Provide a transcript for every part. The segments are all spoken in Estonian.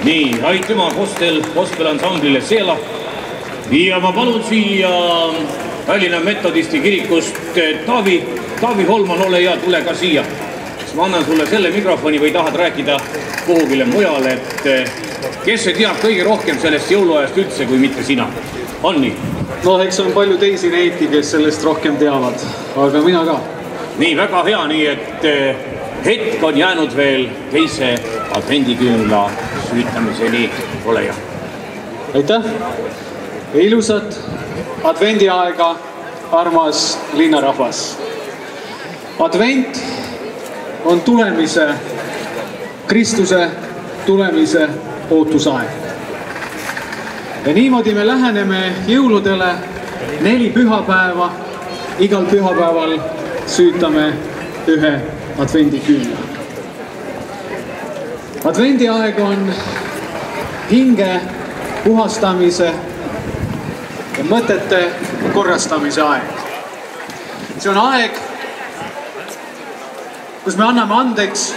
Nii, aitüma gospel-ansamblile Seela. Ja ma palun siia Tallinna metodisti kirikust Taavi Holman, ole hea, tule ka siia. Ma annan sulle selle mikrofoni või tahad rääkida kuhugile mujale, et kes see teab kõige rohkem sellest jõuluajast üldse, kui mitte sina? On nii? No, eks on palju teisi neidki, kes sellest rohkem teavad, aga mina ka. Nii, väga hea, nii et hetk on jäänud veel teise advendiküünla süütamiseni, ole hea. Aitäh! Ilusat advendiaega, armas linnarahvas. Advent on tulemise, Kristuse tulemise ootusaeg. Ja niimoodi me läheneme jõuludele 4 pühapäeva. Igal pühapäeval süütame ühe advendiküünla. Advendiaeg on hinge puhastamise ja mõtete korrastamise aeg. See on aeg, kus me anname andeks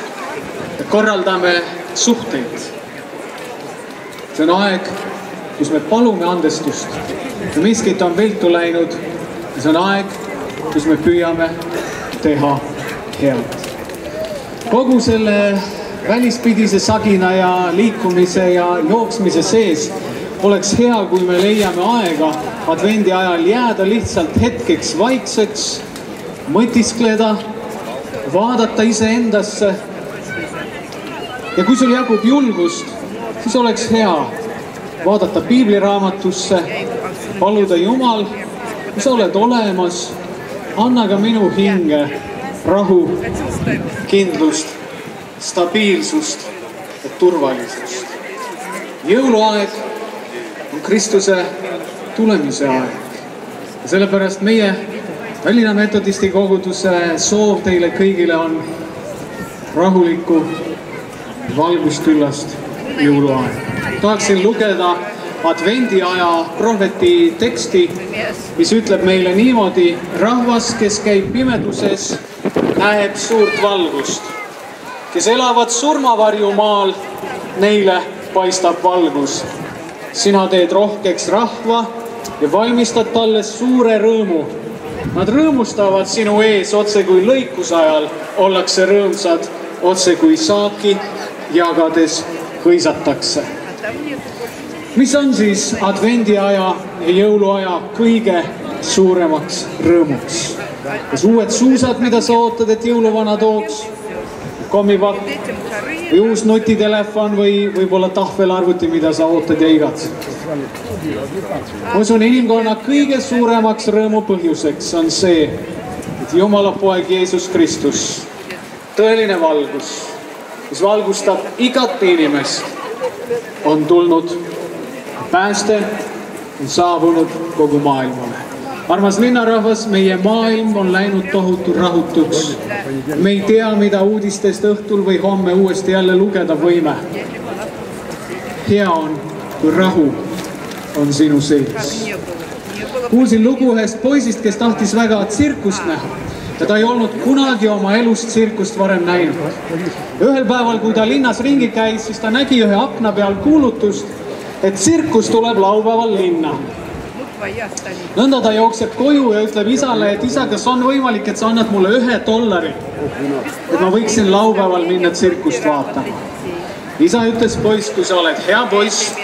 ja korraldame suhteid. See on aeg, kus me palume andestust. Ja miskit on viltu läinud. See on aeg, kus me püüame teha head. Kogu selle välispidise sagina ja liikumise ja jooksmise sees oleks hea, kui me leiame aega advendi ajal jääda lihtsalt hetkeks vaikseks, mõtiskleda, vaadata iseendasse. Ja kui sul jagub julgust, siis oleks hea vaadata piibliraamatusse, paluda Jumal, kui sa oled olemas, anna ka minu hinge rahu, kindlust, stabiilsust ja turvalisust. Jõuluaeg on Kristuse tulemise aeg. Ja sellepärast meie Tallinna metodisti koguduse soov teile kõigile on rahulikku, valgustküllast jõuluaeg. Tahaksin lugeda advendiaja prohveti teksti, mis ütleb meile niimoodi: rahvas, kes käib pimeduses, näeb suurt valgust. Kes elavad surmavarjumaal, neile paistab valgus. Sina teed rohkeks rahva ja valmistad talle suure rõõmu. Nad rõõmustavad sinu ees otse kui lõikusajal, ollakse rõõmsad otse kui saaki jagades hõisatakse. Mis on siis advendiaja ja jõuluaja kõige suuremaks rõõmuks? Kas uued suusad, mida sa ootad, et jõuluvana tooks? Kommipakk või uus nutitelefon või võib-olla tahvelarvuti, mida sa ootad ja igatsed. Ma usun, inimkonna kõige suuremaks rõõmu põhjuseks on see, et Jumala poeg Jeesus Kristus, tõeline valgus, mis valgustab igat inimest, on tulnud. Pääste on saabunud kogu maailmale. Armas linnarahvas, meie maailm on läinud tohutu rahutuks. Me ei tea, mida uudistest õhtul või homme uuesti jälle lugeda võime. Hea on, kui rahu on sinu sees. Kuulsin lugu ühest poisist, kes tahtis väga tsirkust näha. Ja ta ei olnud kunagi oma elust tsirkust varem näinud. Ühel päeval, kui ta linnas ringi käis, siis ta nägi ühe akna peal kuulutust, et tsirkus tuleb laupäeval linna. Nõnda ta jookseb koju ja ütleb isale, et isa, kas on võimalik, et sa annad mulle $1, et ma võiksin laupäeval minna tsirkust vaatama. Isa ütles, poiss, kui sa oled hea poiss,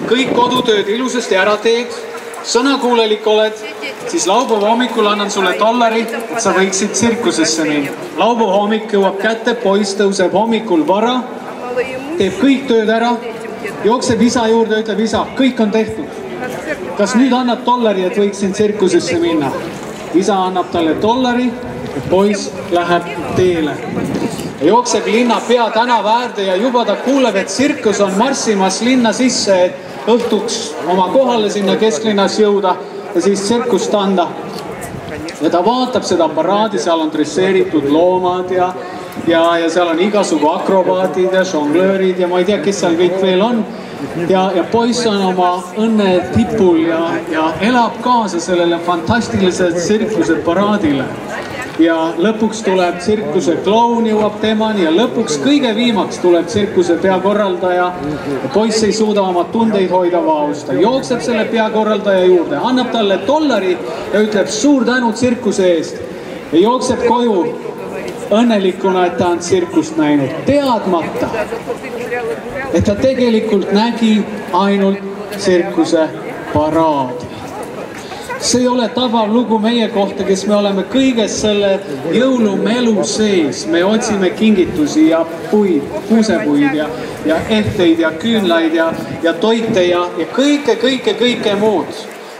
kõik kodutööd ilusasti ära teed, sõnakuulelik oled, siis laupäeva hommikul annan sulle $1, et sa võiksid tsirkusesse minna. Laupäeva hommik jõuab kätte, poiss tõuseb hommikul vara, teeb kõik tööd ära, jookseb isa juurde ja ütleb, isa, kõik on tehtud. Kas nüüd annad $, et võiksin tsirkusesse minna? Isa annab talle $, ja poiss läheb teele. Jookseb linna pea tänava äärde ja juba ta kuuleb, et tsirkus on marssimas linna sisse, et õhtuks oma kohale sinna kesklinnas jõuda ja siis tsirkust anda. Ja ta vaatab seda paraadi, seal on dresseeritud loomad ja seal on igasugu akrobaatid ja žonglöörid ja ma ei tea, kes seal kõik veel on. Ja poiss on oma õnne tipul ja elab kaasa sellele fantastilisele tsirkuse paraadile. ja lõpuks tuleb tsirkuse kloun jõuab temani ja lõpuks kõige viimaks tuleb tsirkuse peakorraldaja. Poiss ei suuda oma tundeid hoida vaos, ta jookseb selle peakorraldaja juurde, annab talle $1 ja ütleb suur tänu tsirkuse eest ja jookseb koju õnnelikuna, et ta on tsirkust näinud, teadmata, et ta tegelikult nägi ainult tsirkuse paraadi. See ei ole tabav lugu meie kohta, kes me oleme kõiges selle jõulumelu sees. Me otsime kingitusi ja puid, kuusepuid ja ehteid ja küünlaid ja toite ja kõike muud.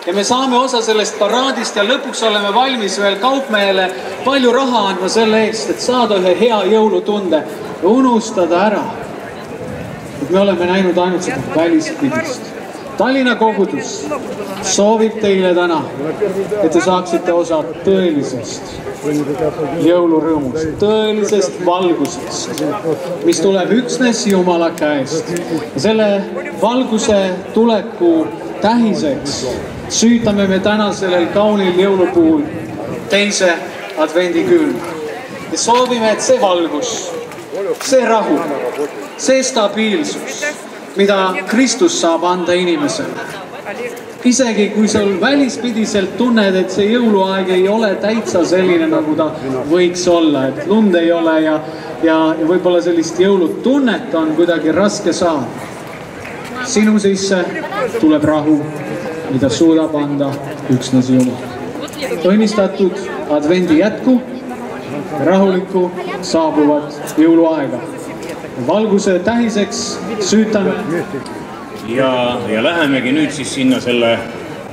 Ja me saame osa sellest paraadist ja lõpuks oleme valmis veel kaupmehele palju raha andma selle eest, et saada ühe hea jõulutunde ja unustada ära, et me oleme näinud ainult seda välispidist. Tallinna kogudus soovib teile täna, et te saaksite osa tõelisest jõulurõõmust, tõelisest valgusest, mis tuleb üksnes Jumala käest. Ja selle valguse tuleku tähiseks süütame me täna sellel kaunil jõulupuul teise advendiküünla. Ja soovime, et see valgus, see rahu, see stabiilsus, mida Kristus saab anda inimesele. Isegi kui sul välispidiselt tunned, et see jõuluaeg ei ole täitsa selline, nagu ta võiks olla, et lund ei ole ja võib-olla sellist jõulutunnet on kuidagi raske saada. Sinu sisse tuleb rahu, mida suudab anda üksnes Jumal. Õnnistatud advendi jätku, rahulikku saabuvat jõuluaega. Valguse tähiseks süütame. Ja lähemegi nüüd siis sinna selle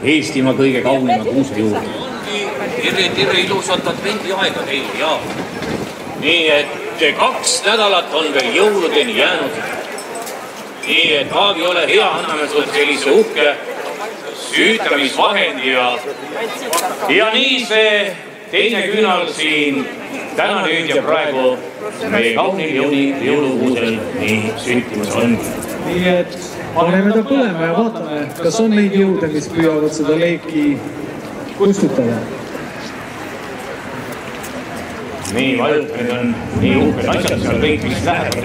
Eestimaa kõige kaunima kuuse juurde. Tere ilusat advendi aega teile, jaa. Nii, et 2 nädalat on veel jõuludeni jäänud. Nii, et Taavi, ole hea, anname sulle sellise uhke süütamisvahendi ja nii see teine küünal siin täna nüüd ja praegu meie kaunil jõulukuusel nii süntimas on. Nii et paneme ta põlema ja vaatame, kas on neid jõude, mis püüavad seda leeki kustutada. Nii vajult, need on nii uhked asjad seal kõik, mis lähevad.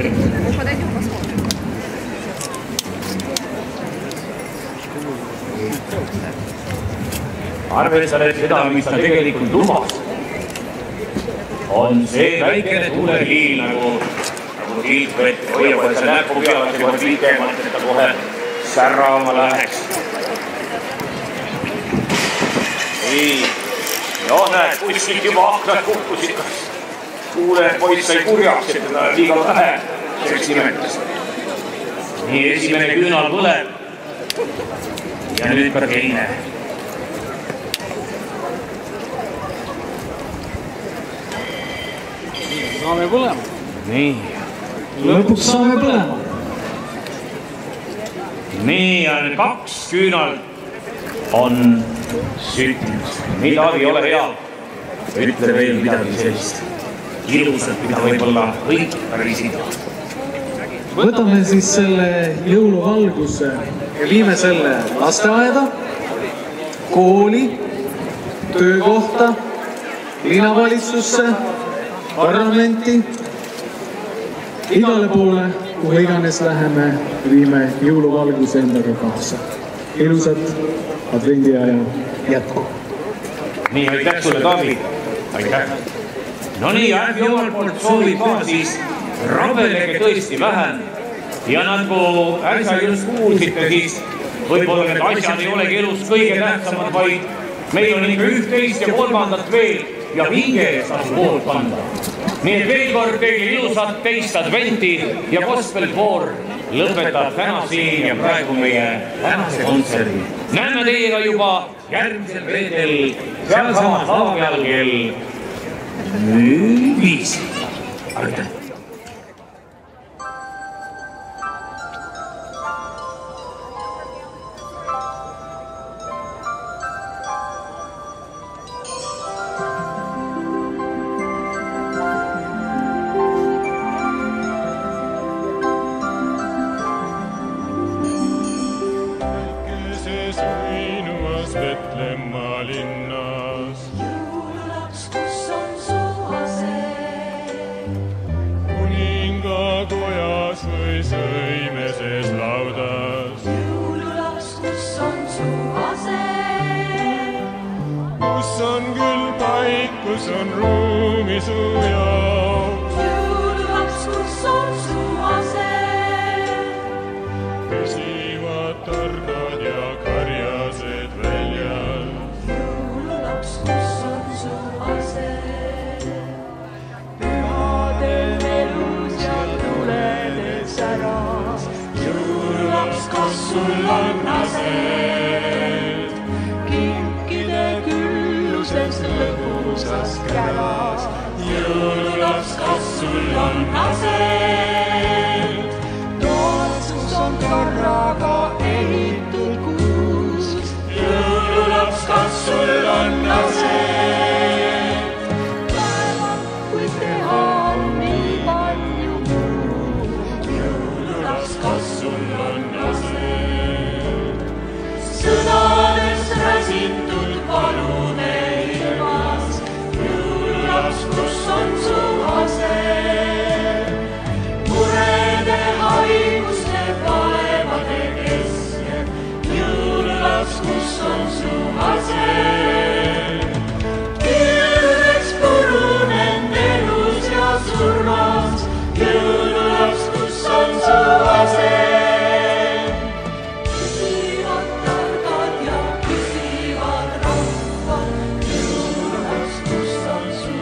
Arvestades seda, mis ta tegelikult lubas, on see väikene tulehiil nagu kiit võeti, hoiab, et see näpu peale kohe pikemalt, et ta kohe särama läheks. Nii, no näed, kuskilt juba aknad kukkusid. Kuule, poiss sai kurjaks, et teda liiga vähe selleks nimetas. Nii, esimene küünal põleb ja nüüd ka teine. Saame põlema. Nii. Lõpuks saame põlema. Nii, ja nüüd 2 küünalt on süttinud. Nii, Taavi, ole hea. Ütle veel midagi sellist ilusat, mida võib-olla kõik pärisid. Võtame siis selle jõuluvalguse ja viime selle lasteaeda, kooli, töökohta, linnavalitsusse, parlamenti, igale poole, kuhu iganes läheme, viime jõuluvalguse endaga kaasa. Ilusat advendiaja jätku. Nii, aitäh sulle, Taavi. Aitäh. No nii, ärge omalt poolt soovib ka siis rabelege tõesti vähem. Ja nagu äsja just kuulsite, siis võib-olla need asjad ei olegi elus kõige tähtsamad, vaid meil on ikka 1, 2 ja 3 veel ja hinge eest asub hoolt kanda. Nii et veel kord teile ilusat teist adventi ja gospelkoor lõpetab täna siin ja praegu meie tänase kontserdi. Näeme teiega juba järgmisel reedel sealsamas lava peal kell 5. Aitäh! Betlemma linnas. Jõululastus on suur. kas või sõimeses laudas. Jõululaps, kus on su ase? Kus on küll paik, kus on ruumi su jaoks? Jõululaps, kus on su ase? Pesivad targad ja karjased väljal. Jõululaps, kus on su ase? Pühadel elus ja tuledes äras. Jõululaps, kas sul on ase? Lõbusas käras. Jõululaps, kas sul on ase? Tootsus on korraga ehitud kuus. Jõululaps, kas sul on ase? Päeval, kui teha on nii palju muud. Jõululaps, kas sul on ase? Sõnades räsitud palume kus on su ase? Murede, haiguste, vaevade keskel. Jõululaps, kus on su ase? Kirveks purunenud elus ja surmas. Jõululaps, kus on su ase? Küsivad targad ja küsivad rahvad. Jõululaps, kus on su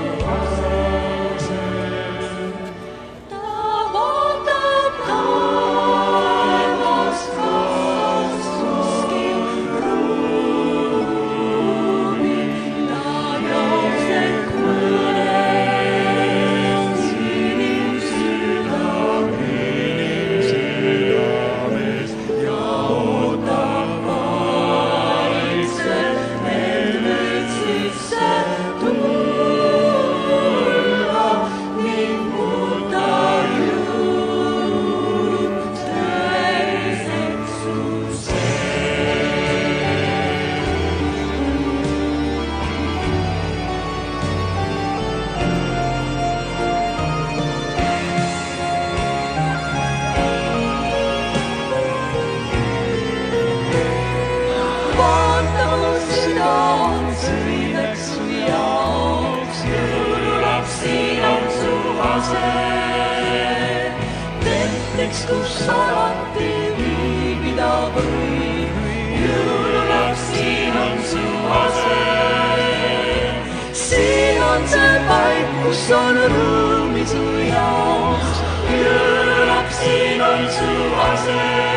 templiks, kus alati viibida võib. Jõululaps, siin on su ase. Siin on see paik, kus on ruumi su jaoks. Jõululaps, siin on su ase.